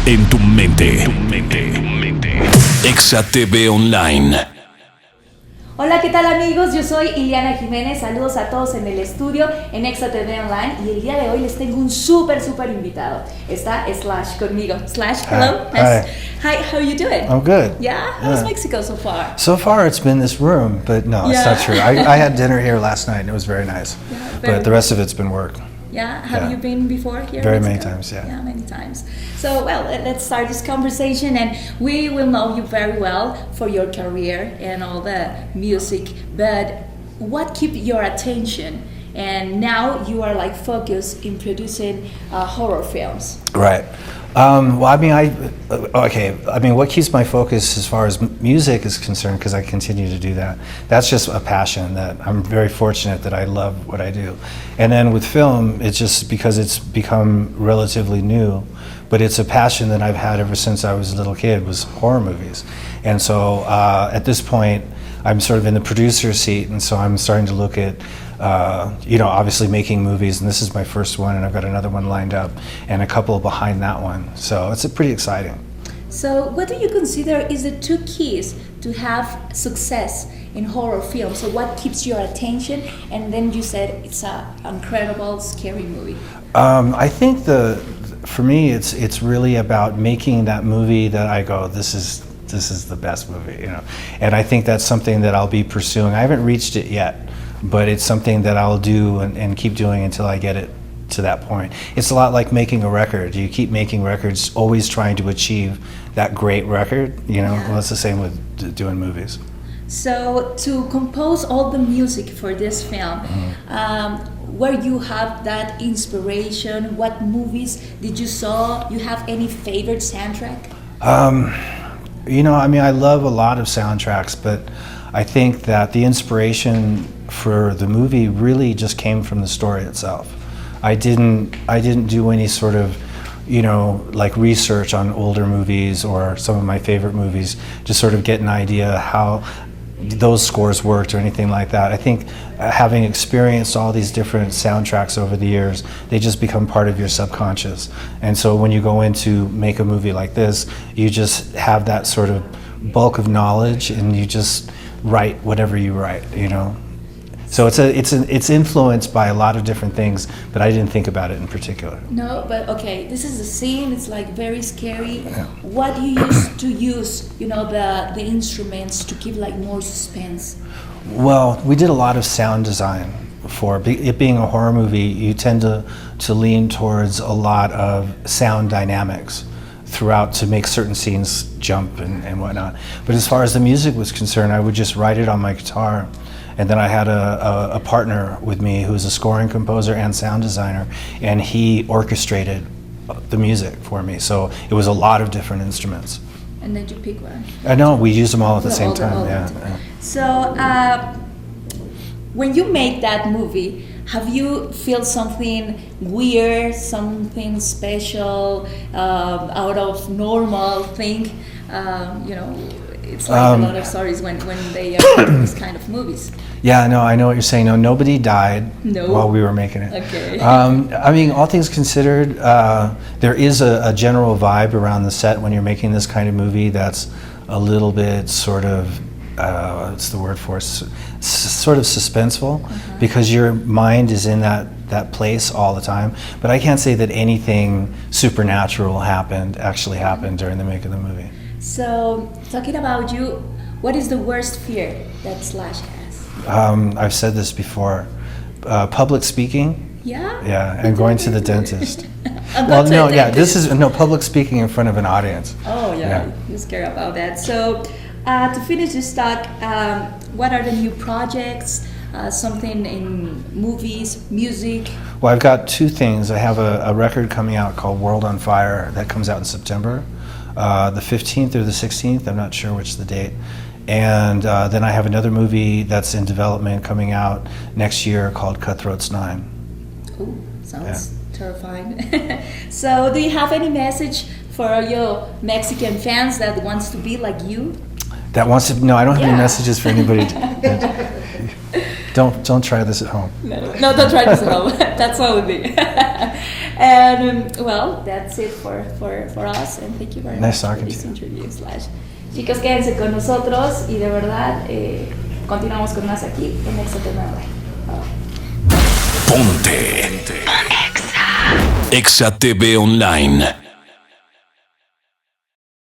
En tu mente. Exa TV Online. Hola, ¿qué tal amigos? Yo soy Iliana Jiménez, saludos a todos en el estudio en Exa TV Online y el día de hoy les tengo un súper invitado. Está Slash conmigo. Slash, hello. Hi, how are you doing? I'm good. Yeah? How's Mexico so far? So far it's been this room, but no, it's not true. I had dinner here last night and it was very nice, but the rest of it's been work. Yeah, have you been before here? Very many times, yeah. Yeah, many times. So, well, let's start this conversation, and we will know you very well for your career and all the music, but what keeps your attention? And now you are like focused in producing horror films. Right. Well, I mean, what keeps my focus as far as music is concerned, because I continue to do that, that's just a passion that I'm very fortunate that I love what I do. And then with film, it's just because it's become relatively new, but it's a passion that I've had ever since I was a little kid, was horror movies. And so at this point, I'm sort of in the producer seat, and so I'm starting to look at obviously making movies, and this is my first one, and I've got another one lined up, and a couple behind that one. So it's pretty exciting. So what do you consider is the two keys to have success in horror films? So what keeps your attention? And then you said it's an incredible, scary movie. I think for me, it's really about making that movie that I go, this is the best movie, And I think that's something that I'll be pursuing. I haven't reached it yet, but it's something that I'll do and keep doing until I get it to that point. It's a lot like making a record. You keep making records, always trying to achieve that great record, Well, it's the same with doing movies. So to compose all the music for this film, where you have that inspiration, what movies did you saw? You have any favorite soundtrack? I love a lot of soundtracks, but I think that the inspiration for the movie really just came from the story itself. I didn't do any sort of, like research on older movies or some of my favorite movies, just sort of get an idea how those scores worked or anything like that. I think having experienced all these different soundtracks over the years, they just become part of your subconscious. And so when you go in to make a movie like this, you just have that sort of bulk of knowledge and you just write whatever you write, So it's influenced by a lot of different things, but I didn't think about it in particular. No, but okay, this is a scene. It's like very scary. Yeah. What do you used to use? The instruments to give like more suspense. Well, we did a lot of sound design for it being a horror movie. You tend to lean towards a lot of sound dynamics throughout to make certain scenes jump and whatnot. But as far as the music was concerned, I would just write it on my guitar. And then I had a partner with me who's a scoring composer and sound designer, and he orchestrated the music for me. So it was a lot of different instruments. And then you pick one? No, we used them all at the same time, yeah. So when you made that movie, have you feel something weird, something special, out of normal thing? It's like a lot of stories when they are these kind of movies. Yeah, no, I know what you're saying. No, nobody died while we were making it. Okay. All things considered, there is a general vibe around the set when you're making this kind of movie that's a little bit sort of, what's the word for it? Sort of suspenseful, because your mind is in that place all the time. But I can't say that anything supernatural actually happened during the making of the movie. So, talking about you, what is the worst fear that Slash has? I've said this before. Public speaking. Yeah? Yeah, and going to the dentist. Public speaking in front of an audience. Oh, yeah. You're scared about that. So, to finish this talk, what are the new projects? Something in movies, music? Well, I've got two things. I have a record coming out called World on Fire that comes out in September. The 15th or the 16th, I'm not sure which is the date. And then I have another movie that's in development coming out next year called Cutthroats 9. Oh, sounds terrifying. So do you have any message for your Mexican fans that wants to be like you? No, I don't have any messages for anybody. Don't try this at home. No, don't try this at home. That's all it be. And well, that's it for us, and thank you very Nice much for talking this to you. interview. Chicos, quédense con nosotros y de verdad continuamos con más aquí en Exa Tv Online. Ponte. Exa TV Online.